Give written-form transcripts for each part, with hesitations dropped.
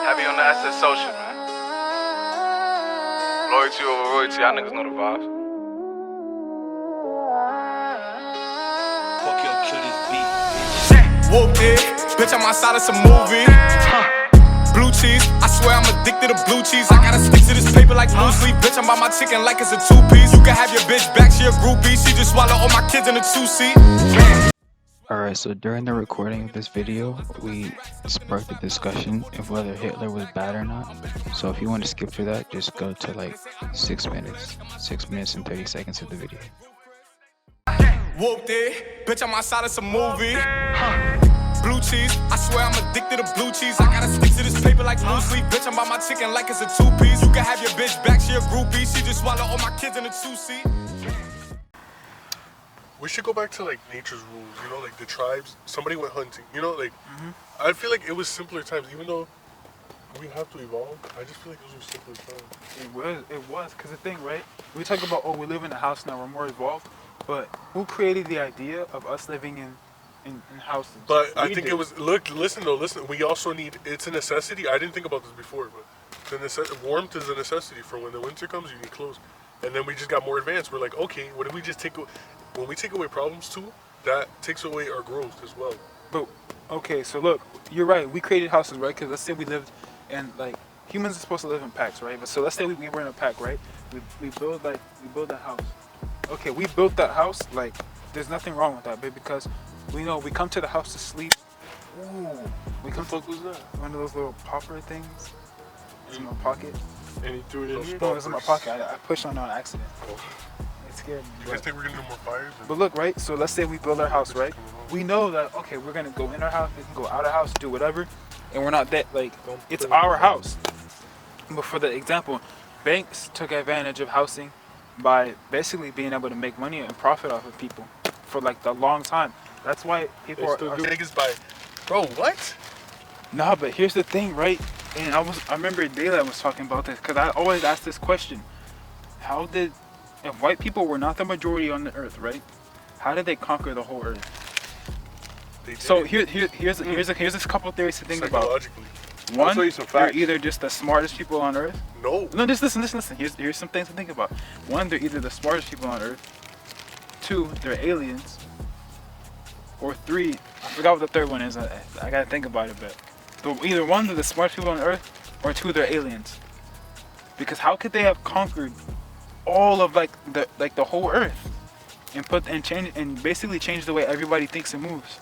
Heavy on the SS social, man. Loyalty over royalty, y'all niggas know the vibes. Fuck your kill this beat, bitch. Whooped it, bitch, I'm outside of some movie. Blue cheese, I swear I'm addicted to blue cheese. I gotta stick to this paper like blue sleep. Bitch, I'm by my chicken like it's a two-piece. You can have your bitch back, she a groupie. She just swallow all my kids in a two-seat. Alright, so during the recording of this video, we sparked a discussion of whether Hitler was bad or not. So if you want to skip through that, just go to like 6 minutes. 6 minutes and 30 seconds of the video. Whooped it, bitch, I'm outside of some movie. Blue cheese, I swear I'm addicted to blue cheese. I gotta stick to this paper like blue sleep. Bitch, I'm by my chicken like it's a two-piece. You can have your bitch back, she a groupie. She just swallow all my kids in a two-seat. We should go back to like nature's rules, you know, like the tribes. Somebody went hunting, you know, like I feel like it was simpler times, even though we have to evolve. I just feel like those were simpler times. It was, because the thing, right? We talk about, oh, we live in a house now, we're more evolved, but who created the idea of us living in houses? But I think it was, listen, we also need, it's a necessity. I didn't think about this before, but warmth is a necessity. For when the winter comes, you need clothes. And then we just got more advanced. We're like, okay, what if we just when we take away problems too, that takes away our growth as well. But, okay, so look, you're right, we created houses, right? Because let's say we lived in, like, humans are supposed to live in packs, right? But so let's say we were in a pack, right? We build that house. Okay, we built that house, like, there's nothing wrong with that, but because we know we come to the house to sleep. Ooh, What the fuck was that? One of those little popper things. It's in my pocket. And he threw it in here? No, it was in my pocket. I pushed on it on accident. It scared me. You guys think we're gonna do more fires? But look, right? So let's say we build our house, right? We know that, okay, we're gonna go in our house, we can go out of the house, do whatever, and we're not that, like, it's our house. But for the example, banks took advantage of housing by basically being able to make money and profit off of people for like the long time. That's why people are niggas by, bro, what? Nah, but here's the thing, right? And I remember Daylight was talking about this, because I always ask this question: if white people were not the majority on the earth, right? How did they conquer the whole earth? So here's a couple theories to think about. One, they're either just the smartest people on earth. No, just listen. Here's some things to think about. One, they're either the smartest people on earth. Two, they're aliens. Or three, I forgot what the third one is. I gotta think about it, but either one, they're the smartest people on earth, or two, they're aliens. Because how could they have conquered all of the whole earth and basically change the way everybody thinks and moves?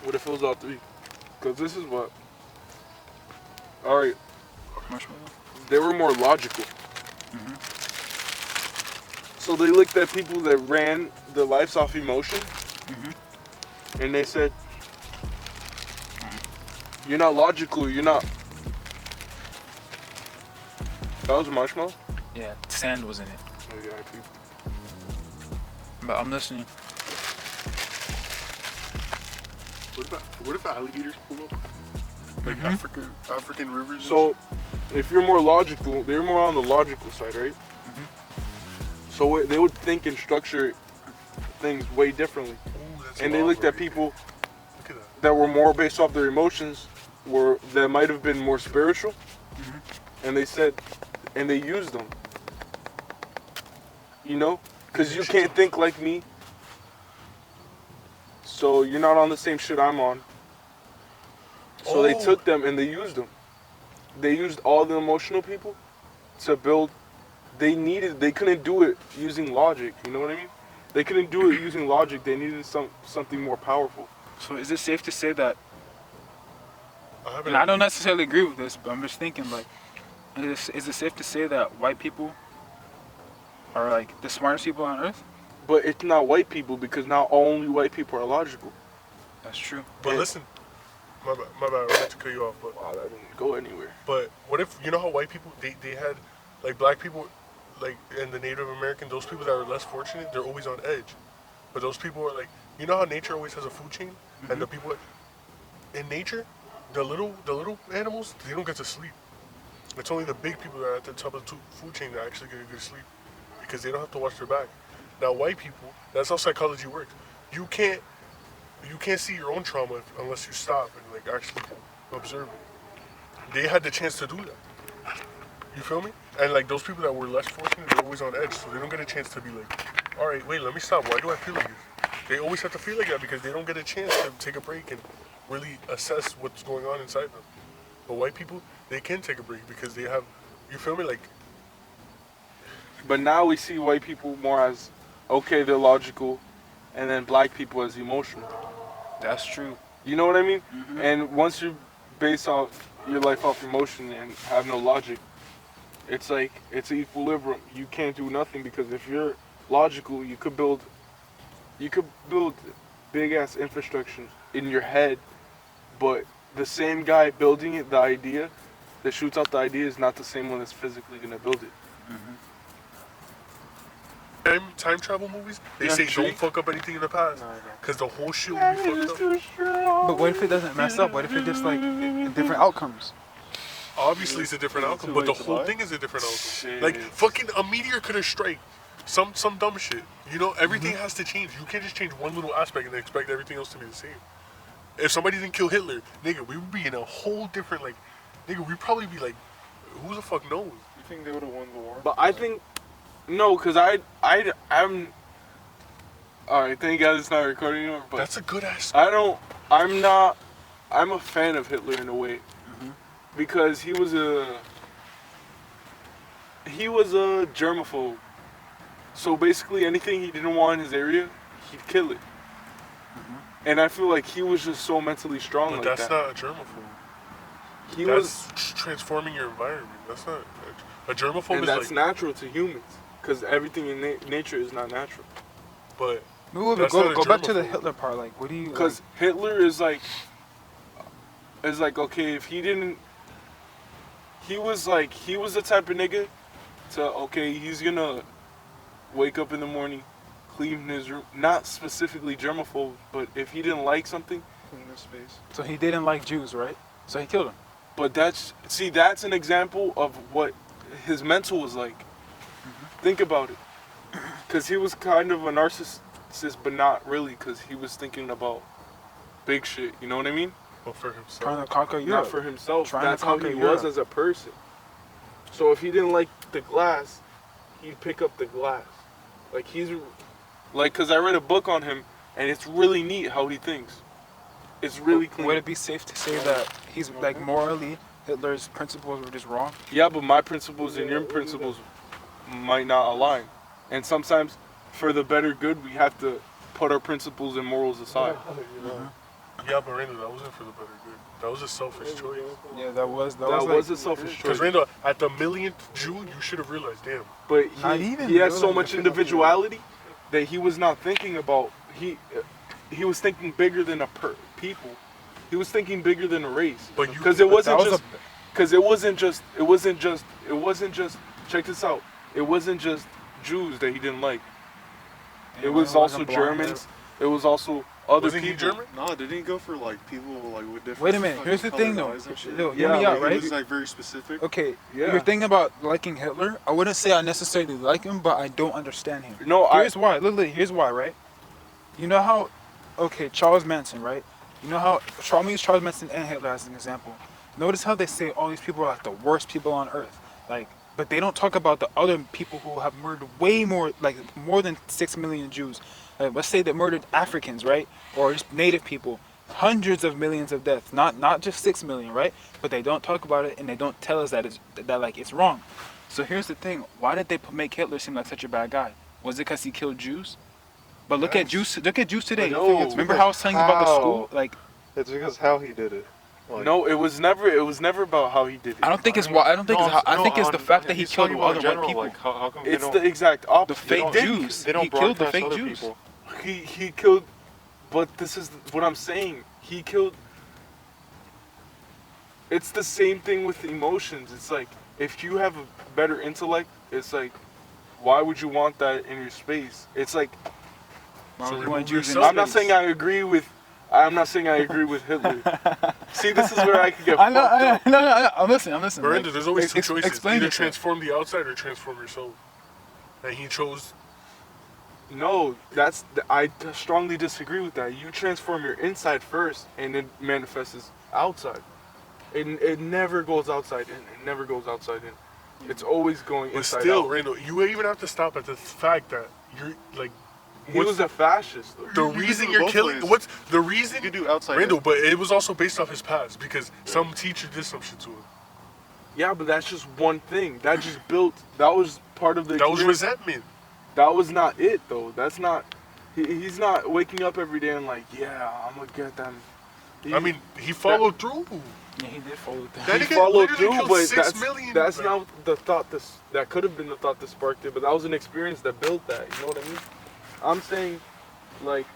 What if it was all three? Because this is what. Alright. They were more logical. So they looked at people that ran their lives off emotion. And they said, you're not logical, you're not. That was a marshmallow? Yeah, sand was in it. Oh, yeah, I think. But I'm listening. What if alligators pull up? Like African rivers? So, if you're more logical, they're more on the logical side, right? So they would think and structure things way differently. Ooh, and they looked at people that were more based off their emotions, that might have been more spiritual, and they said, and they used them. You know? Because you can't think like me. So you're not on the same shit I'm on. So they took them and they used them. They used all the emotional people to build. They couldn't do it using logic, you know what I mean? They couldn't do it using logic, they needed something more powerful. So is it safe to say that, and I don't necessarily agree with this, but I'm just thinking, like, is it safe to say that white people are like the smartest people on earth? But it's not white people, because not only white people are logical. That's true. But listen, my bad, I wanted to cut you off, but wow, that didn't go anywhere. But what if, you know how white people, they had, like, black people, like, and the Native American, those people that are less fortunate, they're always on edge. But those people are like, you know how nature always has a food chain? And the people in nature, the little animals, they don't get to sleep. It's only the big people that are at the top of the food chain that actually get a good sleep, because they don't have to watch their back. Now, white people, that's how psychology works. You can't see your own trauma unless you stop and, like, actually observing. They had the chance to do that. You feel me? And like those people that were less fortunate, they're always on edge, so they don't get a chance to be like, all right, wait, let me stop. Why do I feel like this? They always have to feel like that because they don't get a chance to take a break and really assess what's going on inside them. But white people, they can take a break because they have, you feel me? Like, But now we see white people more as, okay, they're logical, and then black people as emotional. That's true. You know what I mean? Mm-hmm. And once you base off your life off emotion and have no logic, it's like it's an equilibrium. You can't do nothing because if you're logical, you could build big ass infrastructure in your head, but the same guy building it, the idea that shoots out the idea, is not the same one that's physically gonna build it. time travel movies, they Yeah, say true. don't fuck up anything in the past. No, I know. Because the whole shit will be fucked up. But what if it doesn't mess up? What if it just like different outcomes? Obviously, it's a different Is it outcome, too but the late to whole lie? thing is a different outcome. Shit. Like, fucking a meteor could have struck. Some dumb shit. You know, everything has to change. You can't just change one little aspect and then expect everything else to be the same. If somebody didn't kill Hitler, nigga, we would be in a whole different, like, nigga, we'd probably be like, who the fuck knows? You think they would have won the war? But I think no, because I'm. All right, thank God it's not recording anymore. But That's a good ass. I'm a fan of Hitler in a way, because he was a germaphobe. So basically, anything he didn't want in his area, he'd kill it. And I feel like he was just so mentally strong But like that's that. not a germaphobe. He That's was, transforming your environment. That's not a germaphobe. and Is that's like, natural to humans, because everything in nature is not natural. but Wait, That's not a go back to the germaphobe. Hitler part. Like, what do you? Because Hitler is like okay, if he didn't, he was the type of nigga to, okay, he's gonna wake up in the morning, clean his room, not specifically germaphobe, but if he didn't like something, Clean their space. So he didn't like Jews, right? So he killed them. but that's an example of what his mental was like. Think about it, because he was kind of a narcissist, but not really, because he was thinking about big shit, you know what I mean? but for himself. Trying to conquer Not Europe. for himself. Trying to That's how conquer he Europe. was as a person. So if he didn't like the glass, he'd pick up the glass. Like because I read a book on him, and it's really neat how he thinks. It's really clean. Would it be safe to say that he's like morally Hitler's principles were just wrong? Yeah, but my principles and your principles might not align. And sometimes, for the better good, we have to put our principles and morals aside. Yeah, but Randall, that wasn't for the better good. That was a selfish choice. Yeah, that was That like, was a selfish Because choice. Randall, at the millionth Jew, you should have realized, damn. But Not even he has so really. much individuality that he was not thinking about. He was thinking bigger than people. He was thinking bigger than a race. But you- Because it that wasn't was just. Because it wasn't just. Check this out. It wasn't just Jews that he didn't like. It was also Germans. It was also other Wasn't he people. German? No, didn't he go for like people like with different? Wait a minute. fucking Here's the thing, colored though. eyes and shit? Hear Yeah, me out, Like, right? He was like very specific. Okay, Yeah. you're thinking about liking Hitler. I wouldn't say I necessarily like him, but I don't understand him. No, Here's why. Literally, here's why, right? You know how, okay, Charles Manson, right? You know how, I'm gonna use Charles Manson and Hitler as an example. Notice how they say all these people are like the worst people on earth. Like, but they don't talk about the other people who have murdered way more, like more than 6 million Jews. Like, let's say they murdered Africans, right? Or just native people. Hundreds of millions of deaths. Not just 6 million, right? But they don't talk about it and they don't tell us that it's wrong. So here's the thing. Why did they make Hitler seem like such a bad guy? Was it because he killed Jews? But look at Jews today. No. Remember how I was telling you about the school? Like, It's because how he did it. Like, No, it was never about how he did it. I don't think it's why. I don't think it's how. I think it's the fact that he he's killed talking other about white general, people. Like, how come It's they the don't, exact opposite. The fake They Jews. they don't He killed the broadcast fake other Jews. people. He killed, but this is what I'm saying. He killed. It's the same thing with emotions. It's like, if you have a better intellect, it's like, why would you want that in your space? It's like, Why would you remove want Jews in yourself. I'm not space? saying I agree with Hitler. See, this is where I could get I know. fucked up. No. I'm listening. Miranda, Like, there's always two choices. Explain Either yourself. transform the outside or transform yourself. And he chose. No, I strongly disagree with that. You transform your inside first, and it manifests outside. It never goes outside in. It never goes outside in. It's always going But inside still, out. Randall, you even have to stop at the fact that you're like. He was a fascist, though. The You can reason do it you're both killing. ways. What's the reason? You can do outside Randall, in. but it was also based off his past because some teacher did some shit to him. Yeah, but that's just one thing. That just built. That was part of the. That was experience. resentment. That was not it, though. That's not. He's not waking up every day and like, yeah, I'm gonna get them. I mean, he followed through. Yeah, he did follow that. That He nigga followed literally through, killed but 6 million, that's like- not the thought. That could have been the thought that sparked it, but that was an experience that built that. You know what I mean? I'm saying, like,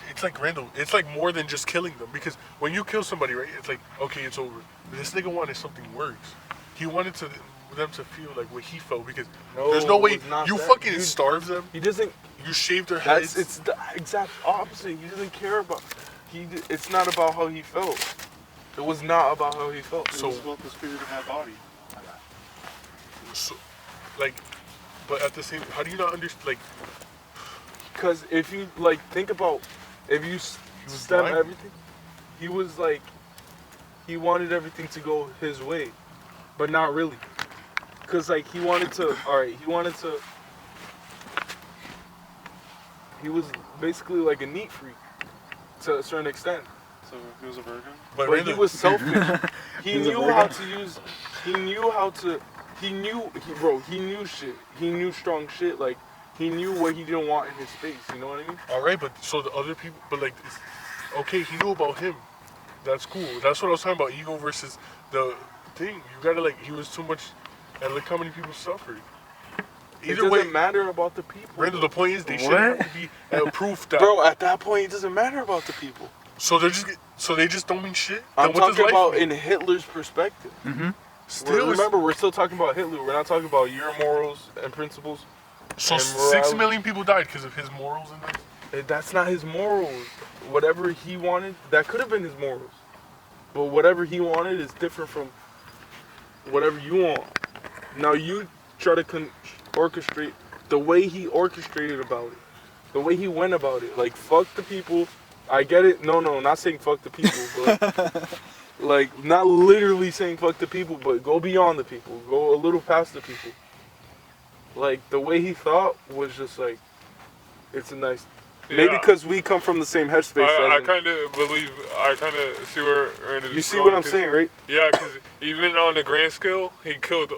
It's like Randall. It's like more than just killing them because when you kill somebody, right? It's like okay, it's over. This nigga wanted something worse. He wanted them to feel like what he felt because there's no way it's not you that. fucking You- starve them. he doesn't. You shave their heads. It's the exact opposite. He doesn't care about. It's not about how he felt. It was not about how he felt. So, it's about the spirit in that body. So, like, but at the same, how do you not understand? Like, Because if you like think about, if you stem blind? everything, he was like, he wanted everything to go his way, but not really. Because like he wanted to, he was basically like a neat freak to a certain extent. So he was a virgin. but But he Randall, was selfish. He He's a knew virgin. how to use. He knew how to. He knew shit. He knew strong shit. Like he knew what he didn't want in his space. You know what I mean? all right, but so the other people, but like, okay, he knew about him. That's cool. That's what I was talking about. Ego versus the thing. You gotta like, he was too much, and look how many people suffered. It Either doesn't way, matter about the people. Randall, the point is they should What? have to be proof that. Bro, at that point, it doesn't matter about the people. So they just don't mean shit. I'm Then what does talking life about mean? in Hitler's perspective. Still, Remember, we're still talking about Hitler. We're not talking about your morals and principles. so and 6 morality. million people died because of his morals and that. That's not his morals. Whatever he wanted, that could have been his morals. But whatever he wanted is different from whatever you want. Now you try to orchestrate the way he orchestrated about it, the way he went about it. Like fuck the people. I get it. No, not saying fuck the people, but like not literally saying fuck the people, but go beyond the people. Go a little past the people. Like the way he thought was just like, it's a nice. Maybe Yeah. because we come from the same headspace. I as in- kind of see where Randall you is see going, what I'm 'cause- saying, right? Yeah, because even on the grand scale, he killed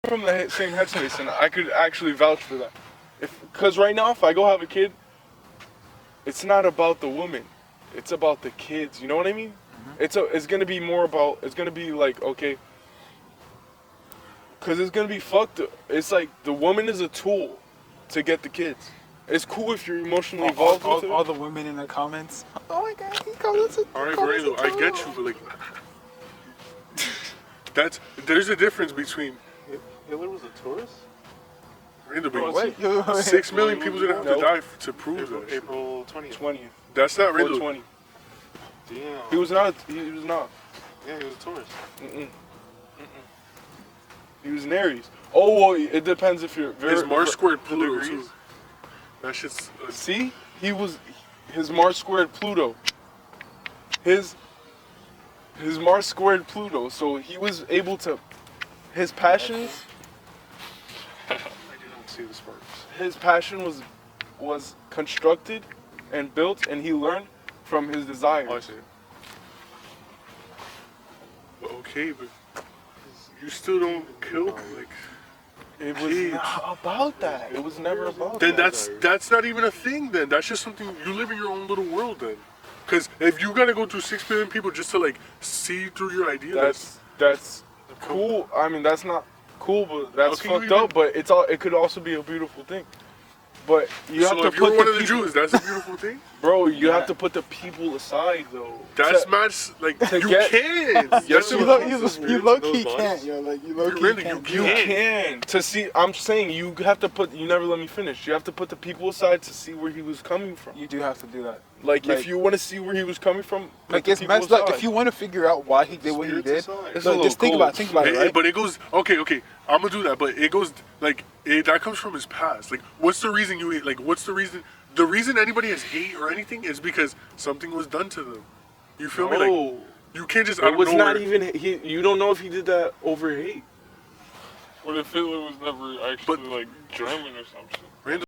from the same headspace, and I could actually vouch for that. Because right now, if I go have a kid, it's not about the woman. It's about the kids. You know what I mean? It's gonna be more about. It's gonna be like, okay. Because it's gonna be fucked up. It's like the woman is a tool to get the kids. It's cool if you're emotionally involved with it. All the women in the comments. Oh my god, he calls us a. All right, Brando, I get you, but like, there's a difference between. Hitler was a tourist? Brando, Wait, but 6 million people didn't have to die to prove that. April 20th. 20th. That's not Brando. 20. Damn. He was not. He was not. Yeah, he was a tourist. He was an Aries. Oh, well, it depends if you're very. His Mars squared the Pluto degrees. too. That shit's. See, his Mars squared Pluto. His Mars squared Pluto, so he was able to. His passions. I didn't see the sparks. His passion was constructed and built, and he learned from his desires. Oh, I see. But okay, but you still don't kill like. It was not about that. It was never about Then that. that's not even a thing. Then that's just something you live in your own little world. Then, because if you gotta go through 6 billion people just to like see through your idea, That's cool. I mean, that's not cool, but that's Okay, fucked you- up. But it could also be a beautiful thing. But you so have to if you're put one the of the people, Jews, that's a beautiful thing. bro. You have to put the people aside, though. That's To- mad. Like to you get- can't. Yes, You you low key can't, yo. Like you low key Really, can't. you You can't. can to see. I'm saying you have to put. You never let me finish. You have to put the people aside to see where he was coming from. You do have to do that. Like like- if you want to see where he was coming from, put Like the it's people messed. Like aside. if you want to figure out why he did what he did, Spirits aside. It's a look, little just think about cold. it, right? But it goes okay. I'm gonna do that. But it goes like that comes from his past. Like, what's the reason you hate? Like, what's the reason? The reason anybody has hate or anything is because something was done to them. You feel me? Like, No, you can't just. out it of was nowhere- not even. You don't know if he did that over hate. What if Hitler was never actually like German or something?